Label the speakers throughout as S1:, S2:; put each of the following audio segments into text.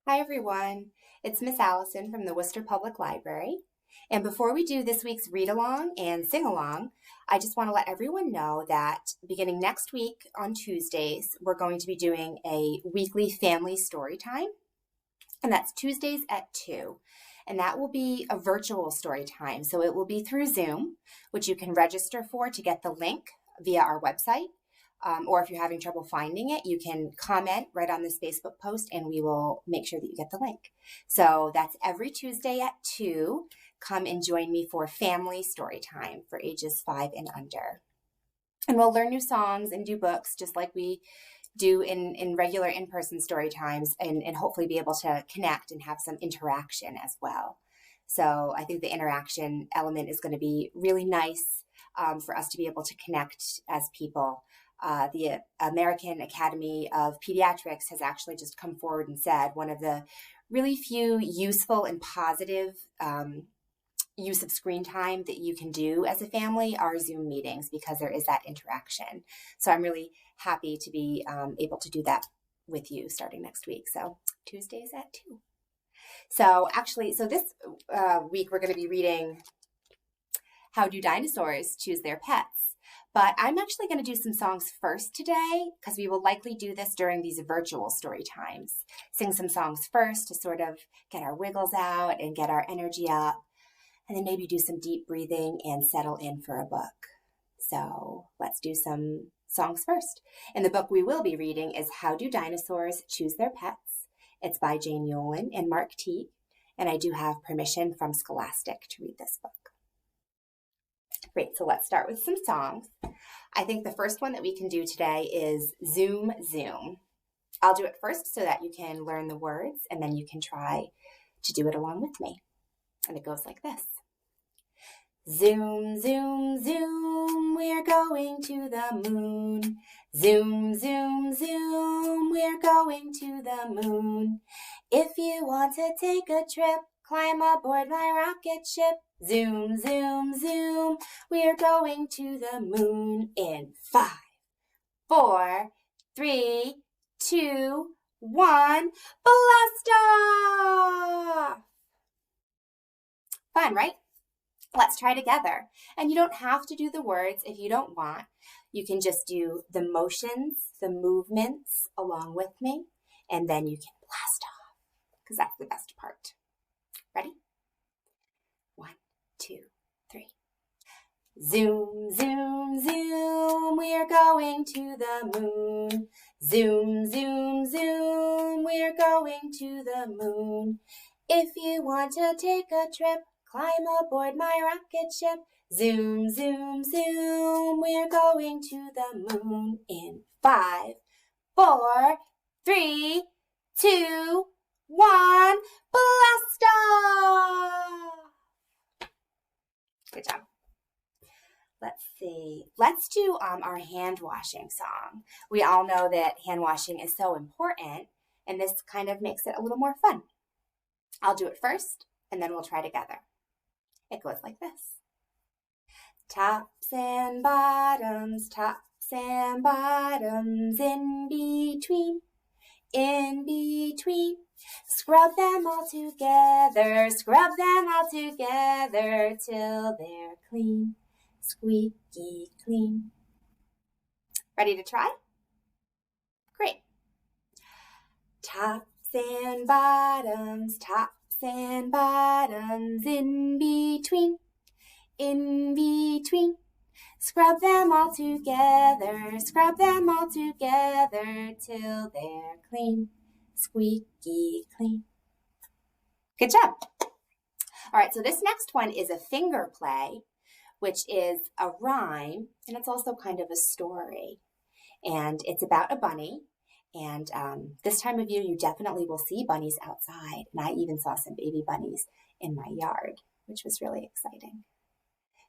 S1: Hi everyone, it's Miss Allison from the Worcester Public Library. And before we do this week's read along and sing along, I just want to let everyone know that beginning next week on Tuesdays, we're going to be doing a weekly family story time. And that's Tuesdays at 2. And that will be a virtual story time. So it will be through Zoom, which you can register for to get the link via our website. Or if you're having trouble finding it, you can comment right on this Facebook post and we will make sure that you get the link. So that's every Tuesday at 2. Come and join me for family story time for ages 5 and under. And we'll learn new songs and do books just like we do in regular in-person story times and hopefully be able to connect and have some interaction as well. So I think the interaction element is going to be really nice for us to be able to connect as people. The American Academy of Pediatrics has actually just come forward and said one of the really few useful and positive use of screen time that you can do as a family are Zoom meetings because there is that interaction. So I'm really happy to be able to do that with you starting next week. So Tuesdays at 2. So this week we're going to be reading How Do Dinosaurs Choose Their Pets? But I'm actually going to do some songs first today because we will likely do this during these virtual story times. Sing some songs first to sort of get our wiggles out and get our energy up, and then maybe do some deep breathing and settle in for a book. So let's do some songs first. And the book we will be reading is How Do Dinosaurs Choose Their Pets? It's by Jane Yolen and Mark Teague, and I do have permission from Scholastic to read this book. Great, so let's start with some songs. I think the first one that we can do today is Zoom Zoom. I'll do it first so that you can learn the words and then you can try to do it along with me. And it goes like this. Zoom, zoom, zoom, we're going to the moon. Zoom, zoom, zoom, we're going to the moon. If you want to take a trip, climb aboard my rocket ship. Zoom, zoom, zoom, we're going to the moon in 5, 4, 3, 2, 1. Blast off! Fun, right? Let's try together. And you don't have to do the words if you don't want. You can just do the motions, the movements along with me, and then you can blast off because that's the best part. Ready? 1, 2, 3. Zoom, zoom, zoom, we're going to the moon. Zoom, zoom, zoom, we're going to the moon. If you want to take a trip, climb aboard my rocket ship. Zoom, zoom, zoom, we're going to the moon in 5, 4, 3, 2, 1. Blast off! Good job. Let's see. Let's do our hand washing song. We all know that hand washing is so important, and this kind of makes it a little more fun. I'll do it first, and then we'll try together. It goes like this. Tops and bottoms, in between, in between. Scrub them all together till they're clean, squeaky clean. Ready to try? Great. Tops and bottoms, in between, in between. Scrub them all together till they're clean, squeaky clean. Good job. All right, so this next one is a finger play, which is a rhyme, and it's also kind of a story. And it's about a bunny. And this time of year, you definitely will see bunnies outside. And I even saw some baby bunnies in my yard, which was really exciting.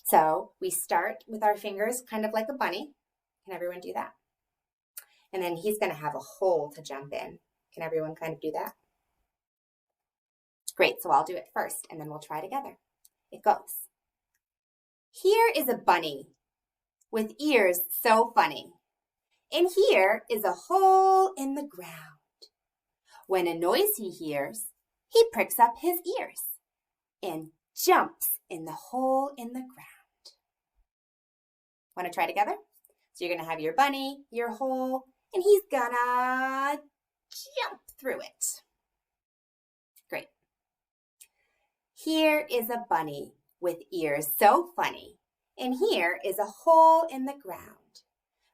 S1: So we start with our fingers kind of like a bunny. Can everyone do that? And then he's going to have a hole to jump in. Can everyone kind of do that? Great, so I'll do it first and then we'll try together. It goes. Here is a bunny with ears so funny. In here is a hole in the ground When a noise he hears, he pricks up his ears and jumps in the hole in the ground. Want to try together? So you're going to have your bunny, your hole, and he's gonna jump through it. Great. Here is a bunny with ears so funny, and here is a hole in the ground.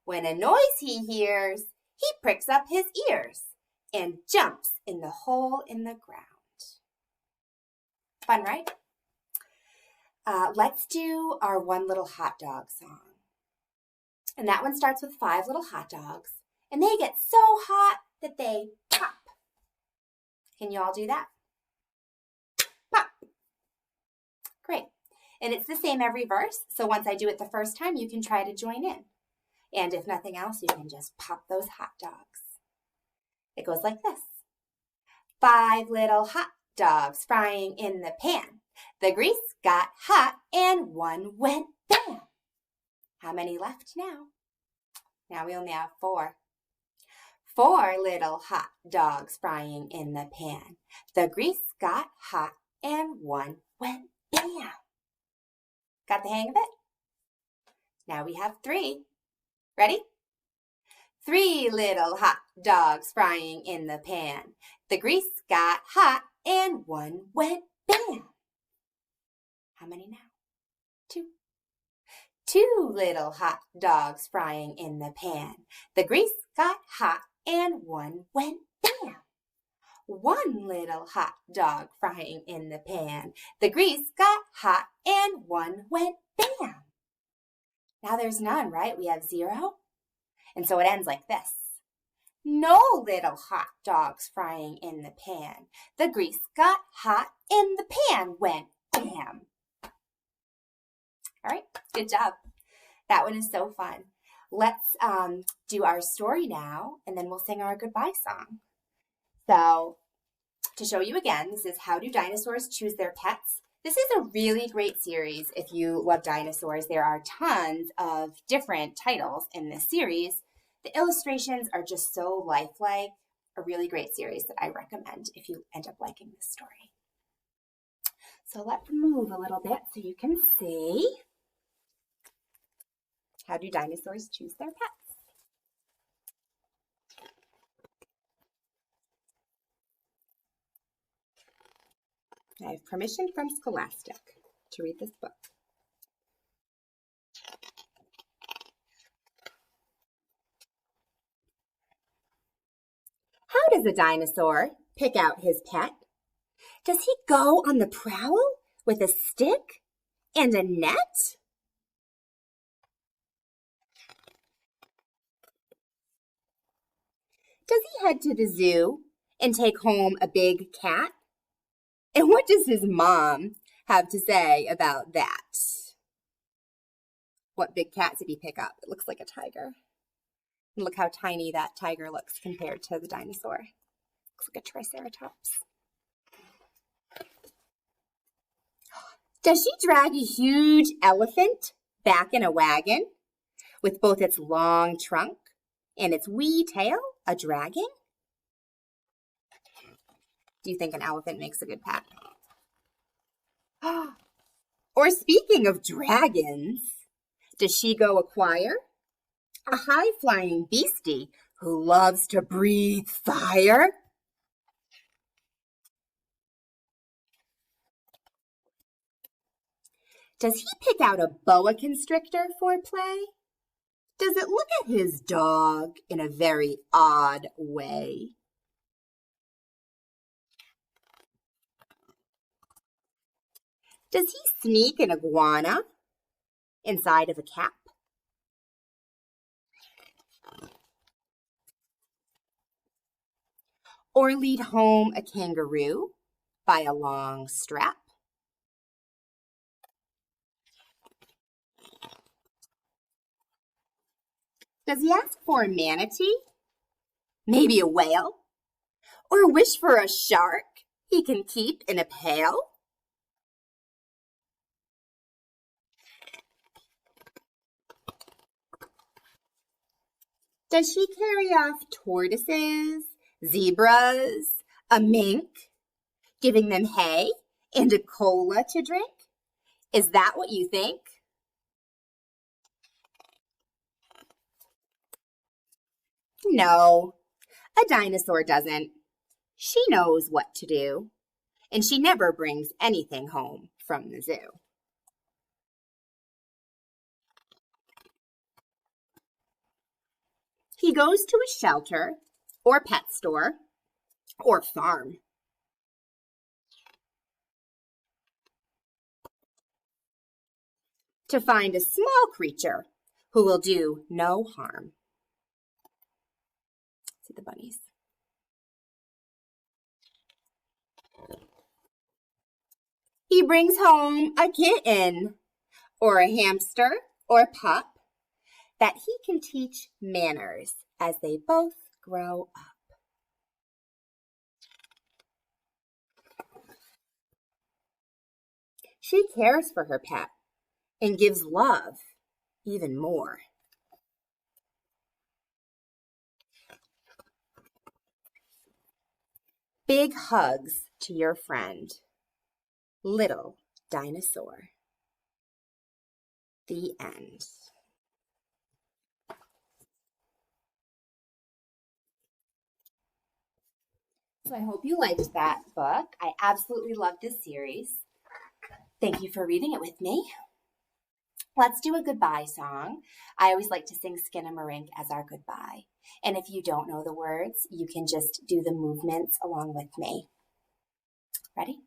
S1: When a noise he hears, he pricks up his ears and jumps in the hole in the ground. Fun, right? Let's do our one little hot dog song. And that one starts with 5 little hot dogs, and they get so hot that they pop. Can you all do that? Pop. Great. And it's the same every verse, so once I do it the first time, you can try to join in. And if nothing else, you can just pop those hot dogs. It goes like this. 5 little hot dogs frying in the pan. The grease got hot and one went bam. How many left now? Now we only have 4. 4 little hot dogs frying in the pan. The grease got hot and one went bam. Got the hang of it? Now we have 3. Ready? 3 little hot dogs frying in the pan. The grease got hot and one went bam. How many now? 2. 2 little hot dogs frying in the pan. The grease got hot and one went bam. 1 little hot dog frying in the pan. The grease got hot and one went bam. Now there's none, right? We have 0. And so it ends like this. No little hot dogs frying in the pan. The grease got hot and the pan went bam. All right, good job. That one is so fun. Let's do our story now, and then we'll sing our goodbye song. So to show you again, this is How Do Dinosaurs Choose Their Pets? This is a really great series if you love dinosaurs. There are tons of different titles in this series. The illustrations are just so lifelike. A really great series that I recommend if you end up liking this story. So let's move a little bit so you can see. How do dinosaurs choose their pets? I have permission from Scholastic to read this book. How does a dinosaur pick out his pet? Does he go on the prowl with a stick and a net? Does he head to the zoo and take home a big cat? And what does his mom have to say about that? What big cat did he pick up? It looks like a tiger. And look how tiny that tiger looks compared to the dinosaur. Looks like a triceratops. Does she drag a huge elephant back in a wagon with both its long trunk and its wee tail a dragging? Do you think an elephant makes a good pet? Or speaking of dragons, does she go acquire a high-flying beastie who loves to breathe fire? Does he pick out a boa constrictor for play? Does it look at his dog in a very odd way? Does he sneak an iguana inside of a cap? Or lead home a kangaroo by a long strap? Does he ask for a manatee? Maybe a whale? Or wish for a shark he can keep in a pail? Does she carry off tortoises, zebras, A mink? Giving them hay and a cola to drink? Is that what you think? No, a dinosaur doesn't. She knows what to do, and she never brings anything home from the zoo. He goes to a shelter or pet store or farm to find a small creature who will do no harm. See the bunnies. He brings home a kitten or a hamster or pup that he can teach manners as they both grow up. She cares for her pet and gives love even more. Big hugs to your friend, little dinosaur. The end. So I hope you liked that book. I absolutely love this series. Thank you for reading it with me. Let's do a goodbye song. I always like to sing Skinamarink as our goodbye. And if you don't know the words, you can just do the movements along with me. Ready?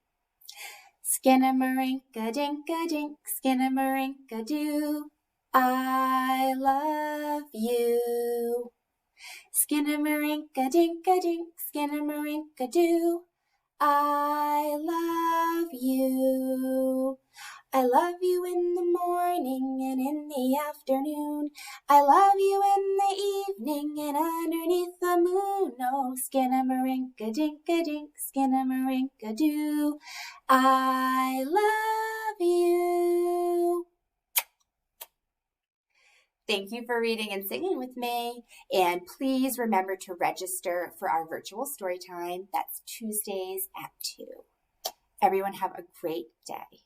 S1: Skinamarink-a-dink-a-dink, Skinamarink-a-doo. I love you. Skinamarink-a-dink-a-dink, Skinamarink-a-doo. I love you. I love you in the morning and in the afternoon. I love you in the evening and underneath the moon. Oh, Skinamarink-a-dink-a-dink, Skinamarink-a-doo. I love you. Thank you for reading and singing with me. And please remember to register for our virtual story time. That's Tuesdays at 2. Everyone have a great day.